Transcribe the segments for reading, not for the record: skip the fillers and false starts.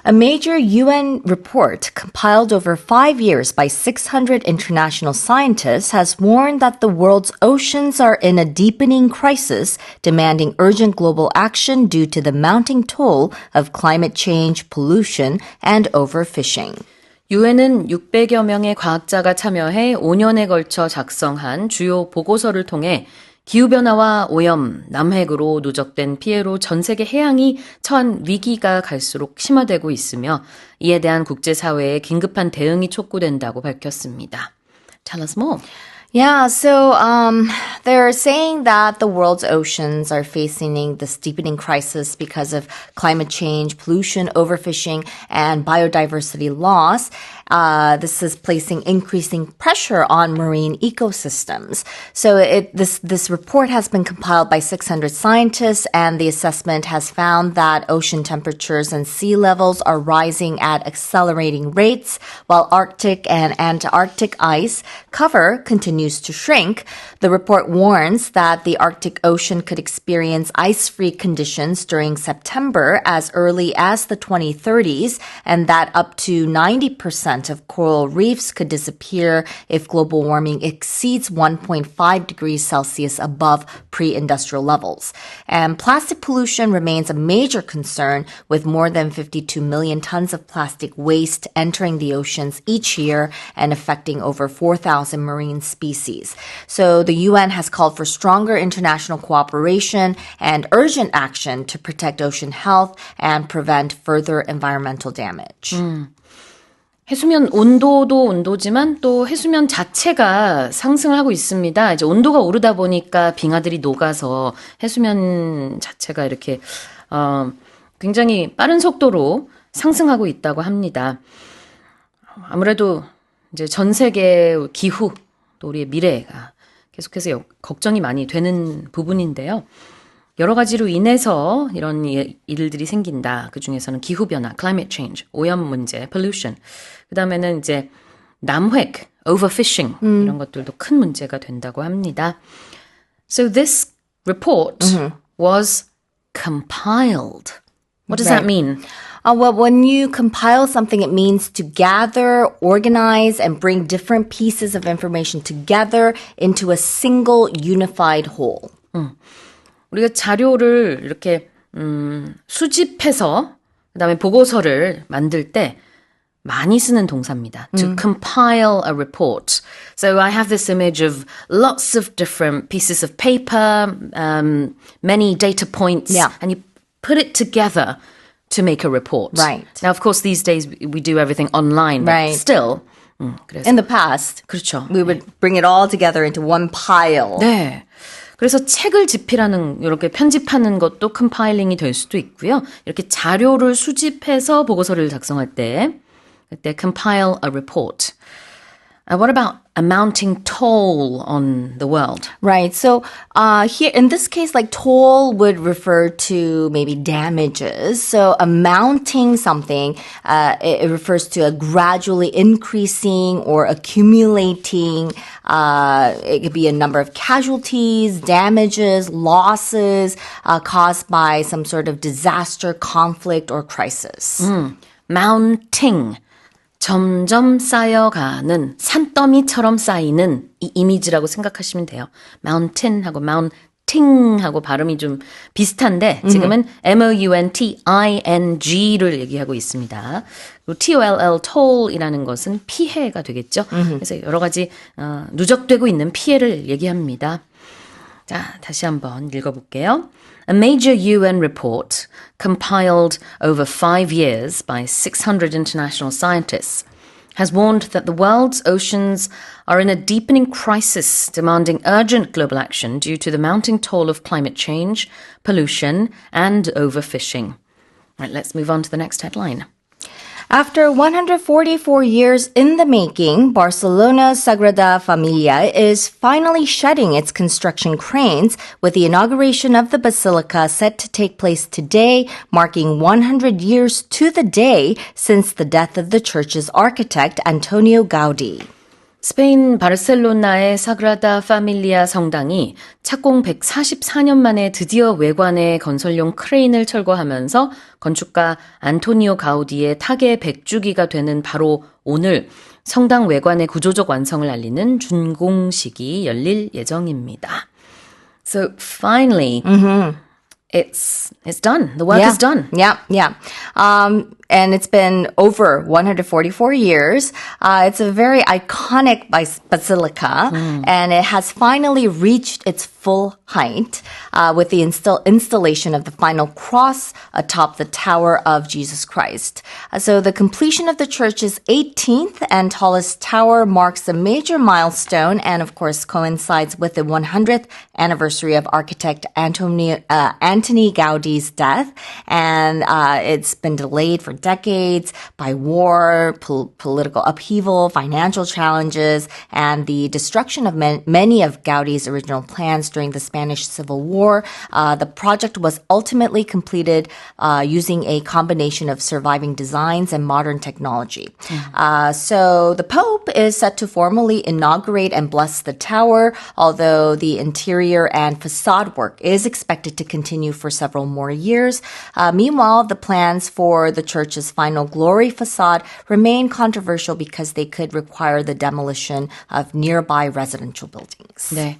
A major UN report compiled over 5 years by 600 international scientists has warned that the world's oceans are in a deepening crisis, demanding urgent global action due to the mounting toll of climate change, pollution, and overfishing. 유엔은 600여 명의 과학자가 참여해 5년에 걸쳐 작성한 주요 보고서를 통해 기후변화와 오염, 남획으로 누적된 피해로 전 세계 해양이 처한 위기가 갈수록 심화되고 있으며 이에 대한 국제사회의 긴급한 대응이 촉구된다고 밝혔습니다. Tell us more. Yeah, so they're saying that the world's oceans are facing this deepening crisis because of climate change, pollution, overfishing, and biodiversity loss. This is placing increasing pressure on marine ecosystems. So this report has been compiled by 600 scientists, and the assessment has found that ocean temperatures and sea levels are rising at accelerating rates, while Arctic and Antarctic ice cover continues to shrink. The report warns that the Arctic Ocean could experience ice-free conditions during September as early as the 2030s, and that up to 90% of coral reefs could disappear if global warming exceeds 1.5 degrees Celsius above pre-industrial levels. And plastic pollution remains a major concern, with more than 52 million tons of plastic waste entering the oceans each year and affecting over 4,000 marine species. So the UN has called for stronger international cooperation and urgent action to protect ocean health and prevent further environmental damage. 해수면 온도도 온도지만 또 해수면 자체가 상승을 하고 있습니다. 이제 온도가 오르다 보니까 빙하들이 녹아서 해수면 자체가 이렇게 굉장히 빠른 속도로 상승하고 있다고 합니다. 아무래도 이제 전 세계 기후 또 우리의 미래가 계속해서 걱정이 많이 되는 부분인데요. 여러 가지로 인해서 이런 일들이 생긴다. 그 중에서는 기후변화, climate change, 오염 문제, pollution. 그 다음에는 이제 남획, overfishing 이런 것들도 큰 문제가 된다고 합니다. So this report was compiled. What does that mean? Well, when you compile something, it means to gather, organize, and bring different pieces of information together into a single unified whole. 우리가 자료를 이렇게 수집해서 그다음에 보고서를 만들 때 많이 쓰는 동사입니다. To compile a report. So I have this image of lots of different pieces of paper, many data points, and you put it together to make a report. Right. Now, of course, these days we do everything online, but right. still. In the past, 그렇죠. we would bring it all together into one pile. 네. 그래서 책을 집필하는 이렇게 편집하는 것도 컴파일링이 될 수도 있고요. 이렇게 자료를 수집해서 보고서를 작성할 때 그때 compile a report. What about a mounting toll on the world? Right. So here, in this case, like toll would refer to maybe damages. So amounting something, it refers to a gradually increasing or accumulating. It could be a number of casualties, damages, losses caused by some sort of disaster, conflict, or crisis. Mounting. 점점 쌓여가는 산더미처럼 쌓이는 이 이미지라고 생각하시면 돼요. mountain하고 mounting하고 발음이 좀 비슷한데 지금은 mounting를 얘기하고 있습니다. 그리고 toll, toll이라는 것은 피해가 되겠죠. 그래서 여러 가지 누적되고 있는 피해를 얘기합니다. 자, 다시 한번 읽어볼게요. A major UN report compiled over 5 years by 600 international scientists has warned that the world's oceans are in a deepening crisis demanding urgent global action due to the mounting toll of climate change, pollution, and overfishing. Right, let's move on to the next headline. After 144 years in the making, Barcelona's Sagrada Familia is finally shedding its construction cranes with the inauguration of the basilica set to take place today, marking 100 years to the day since the death of the church's architect, Antonio Gaudi. 스페인 바르셀로나의 사그라다 파밀리아 성당이 착공 144년 만에 드디어 외관에 건설용 크레인을 철거하면서 건축가 안토니오 가우디의 타계 100주기가 되는 바로 오늘 성당 외관의 구조적 완성을 알리는 준공식이 열릴 예정입니다. So finally, it's done. The work is done. Yeah. And it's been over 144 years. It's a very iconic basilica, and it has finally reached its full height with the installation of the final cross atop the Tower of Jesus Christ. So the completion of the church's 18th and tallest tower marks a major milestone and, of course, coincides with the 100th anniversary of architect Antoni Gaudi's death. And it's been delayed for decades by war, political upheaval, financial challenges, and the destruction of many of Gaudi's original plans during the Spanish Civil War. The project was ultimately completed using a combination of surviving designs and modern technology. So the Pope is set to formally inaugurate and bless the tower, although the interior and facade work is expected to continue for several more years. Meanwhile, the plans for the church's final glory facade remain controversial because they could require the demolition of nearby residential buildings. 네.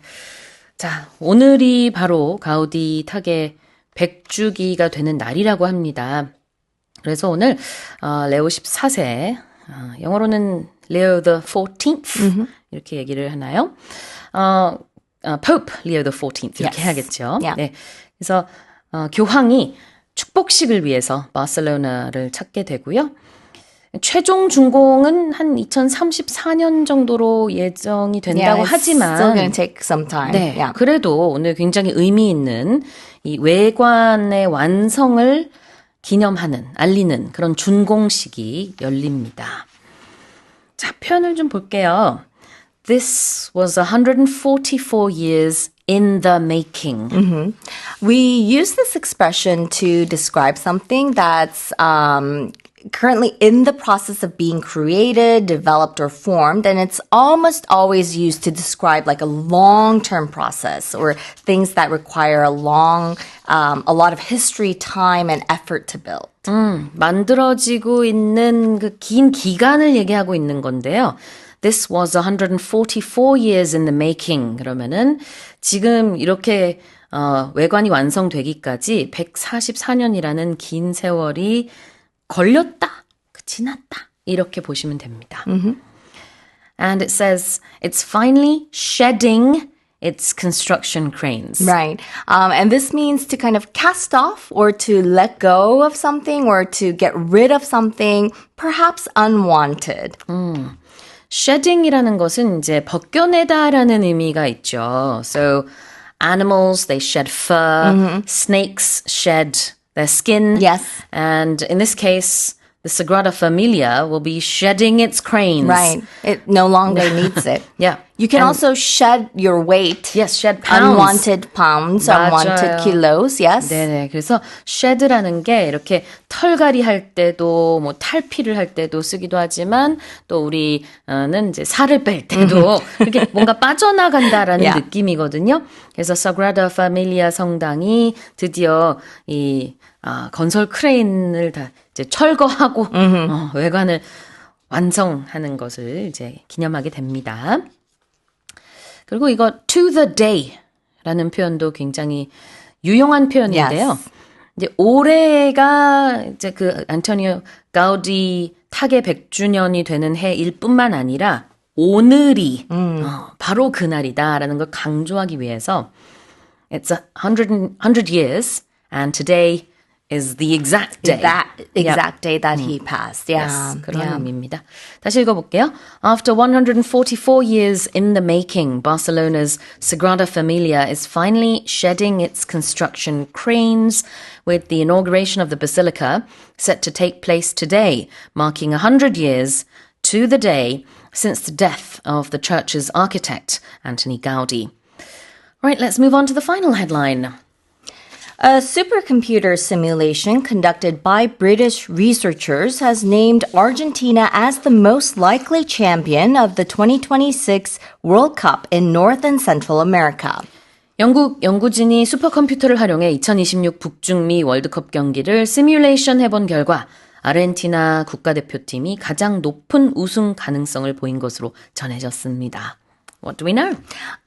자, 오늘이 바로 가우디 타계 100주기가 되는 날이라고 합니다. 그래서 오늘 레오 14세, 영어로는 Leo the 14th 이렇게 얘기를 하나요? Pope Leo the 14th 이렇게 해야겠죠. Yeah. 네. 그래서 교황이 축복식을 위해서 바르셀로나를 찾게 되고요. 최종 준공은 한 2034년 정도로 예정이 된다고 하지만 still going to take some time. 네, Yeah. 그래도 오늘 굉장히 의미 있는 이 외관의 완성을 기념하는, 알리는 그런 준공식이 열립니다. 자, 표현을 좀 볼게요. This was 144 years in the making. We use this expression to describe something that's currently in the process of being created, developed, or formed, and it's almost always used to describe like a long-term process or things that require a lot of history, time, and effort to build. 만들어지고 있는 그 긴 기간을 얘기하고 있는 건데요. This was 144 years in the making. 그러면은 지금 이렇게 외관이 완성되기까지 144년이라는 긴 세월이 걸렸다, 지났다 이렇게 보시면 됩니다. And it says it's finally shedding its construction cranes. Right. And this means to kind of cast off or to let go of something or to get rid of something perhaps unwanted. shedding이라는 것은 이제 벗겨내다라는 의미가 있죠. So animals, they shed fur. Snakes shed their skin. Yes. And in this case, the Sagrada Familia will be shedding its cranes. Right. It no longer needs it. Yeah. You can also shed your weight. Yes, shed pounds. Unwanted pounds, unwanted 맞아요. kilos. Yes. 네네. 그래서 shed라는 게 이렇게 털갈이 할 때도 뭐 탈피를 할 때도 쓰기도 하지만 또 우리는 이제 살을 뺄 때도 이렇게 뭔가 빠져나간다라는 Yeah. 느낌이거든요. 그래서 Sagrada Familia 성당이 드디어 이 건설 크레인을 다 이제 철거하고 외관을 완성하는 것을 이제 기념하게 됩니다. 그리고 이거 to the day라는 표현도 굉장히 유용한 표현인데요. Yes. 이제 올해가 이제 그 안토니오 가우디 타계 100주년이 되는 해일 뿐만 아니라 오늘이 바로 그날이다라는 걸 강조하기 위해서 it's 100 years and today is the exact day. That exact day that he passed. Yeah. Yes, 그런 Yeah. 의미입니다. 다시 읽어볼게요. After 144 years in the making, Barcelona's Sagrada Familia is finally shedding its construction cranes with the inauguration of the basilica set to take place today, marking 100 years to the day since the death of the church's architect, Antoni Gaudi. Right, let's move on to the final headline. A supercomputer simulation conducted by British researchers has named Argentina as the most likely champion of the 2026 World Cup in North and Central America. 영국 연구진이 슈퍼컴퓨터를 활용해 2026 북중미 월드컵 경기를 시뮬레이션 해본 결과 아르헨티나 국가대표팀이 가장 높은 우승 가능성을 보인 것으로 전해졌습니다. What do we know?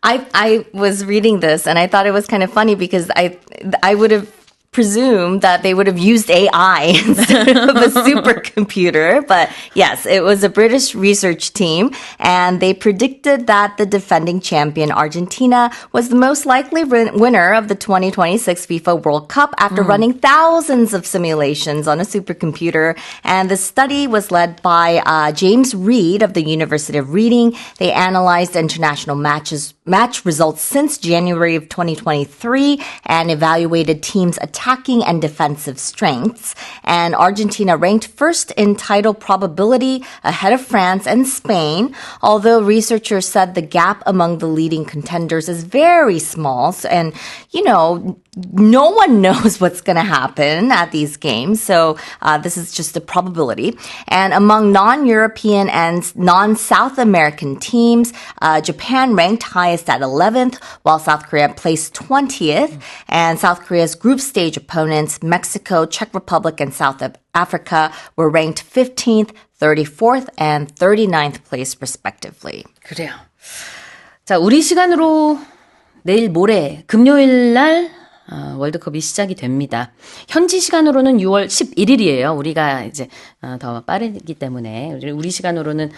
I was reading this and I thought it was kind of funny because I would have presumed that they would have used AI instead of a supercomputer. But yes, it was a British research team and they predicted that the defending champion Argentina was the most likely winner of the 2026 FIFA World Cup after running thousands of simulations on a supercomputer. And the study was led by James Reed of the University of Reading. They analyzed international match results since January of 2023 and evaluated teams' attacking and defensive strengths. And Argentina ranked first in title probability ahead of France and Spain, although researchers said the gap among the leading contenders is very small. And, no one knows what's going to happen at these games. So this is just a probability. And among non-European and non-South American teams, Japan ranked highest at 11th, while South Korea placed 20th. And South Korea's group stage opponents, Mexico, Czech Republic, and South Africa, were ranked 15th, 34th, and 39th place respectively. 그래요. 자, 우리 시간으로 내일 모레 금요일 날 월드컵이 시작이 됩니다. 현지 시간으로는 6월 11일이에요. 우리가 이제 더 빠르기 때문에 우리 시간으로는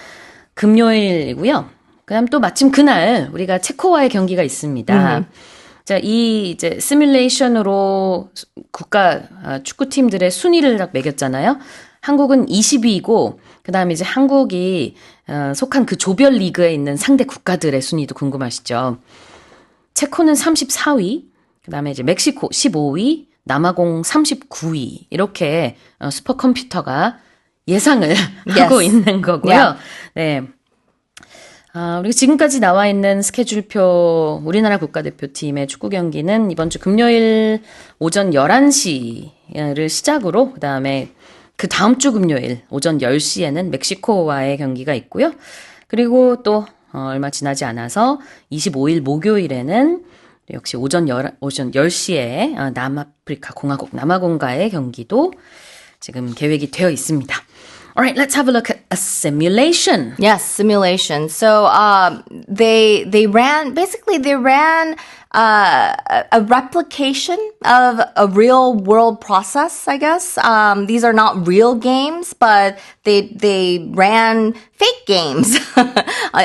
금요일이고요. 그다음 또 마침 그날 우리가 체코와의 경기가 있습니다. 자, 이 이제 시뮬레이션으로 국가 축구팀들의 순위를 딱 매겼잖아요. 한국은 20위이고 그다음에 이제 한국이 속한 그 조별 리그에 있는 상대 국가들의 순위도 궁금하시죠? 체코는 34위, 그다음에 이제 멕시코 15위, 남아공 39위 이렇게 슈퍼컴퓨터가 예상을 하고 있는 거고요. Yeah. 네. 우리가 지금까지 나와 있는 스케줄표 우리나라 국가대표팀의 축구 경기는 이번 주 금요일 오전 11시를 시작으로 그다음에 그 다음 주 금요일 오전 10시에는 멕시코와의 경기가 있고요. 그리고 또 얼마 지나지 않아서 25일 목요일에는 역시 오전 10시에 남아프리카 공화국 남아공과의 경기도 지금 계획이 되어 있습니다. All right, let's have a look at a simulation. Yes, simulation. So they ran a replication of a real world process, I guess. These are not real games, but they ran fake games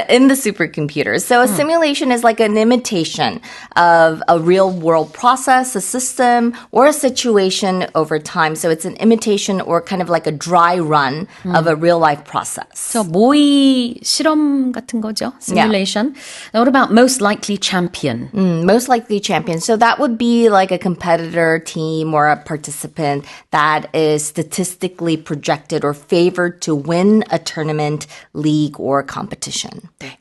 in the supercomputers. So a simulation is like an imitation of a real world process, a system, or a situation over time. So it's an imitation or kind of like a dry run of a real life process. So 모의 실험 같은 거죠. Simulation. Now what about most likely champion? Most likely champion. So that would be like a competitor, team, or a participant that is statistically projected or favored to win a tournament, league, or competition. 네.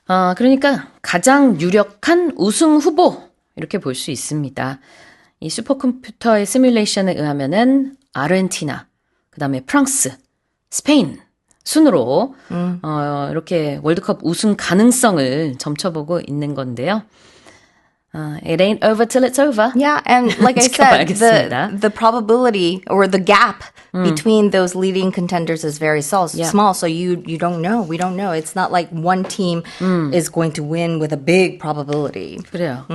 그러니까 가장 유력한 우승 후보 이렇게 볼 수 있습니다. 이 슈퍼컴퓨터의 시뮬레이션에 의하면은 아르헨티나, 그다음에 프랑스, 스페인 순으로 이렇게 월드컵 우승 가능성을 점쳐보고 있는 건데요. It ain't over till it's over. Yeah, and like I said, the probability or the gap between those leading contenders is very small. So you don't know. We don't know. It's not like one team is going to win with a big probability. 그래요.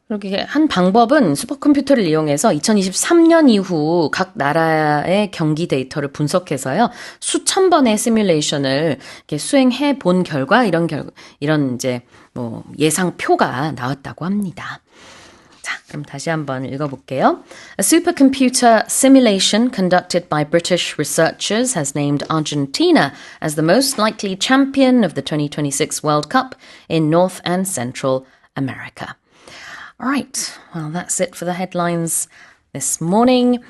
그렇게 한 방법은 슈퍼컴퓨터를 이용해서 2023년 이후 각 나라의 경기 데이터를 분석해서요. 수천 번의 시뮬레이션을 이렇게 수행해 본 결과 이런 이제 예상표가 나왔다고 합니다. 자, 그럼 다시 한번 읽어볼게요. A supercomputer simulation conducted by British researchers has named Argentina as the most likely champion of the 2026 World Cup in North and Central America. All right, well, that's it for the headlines this morning.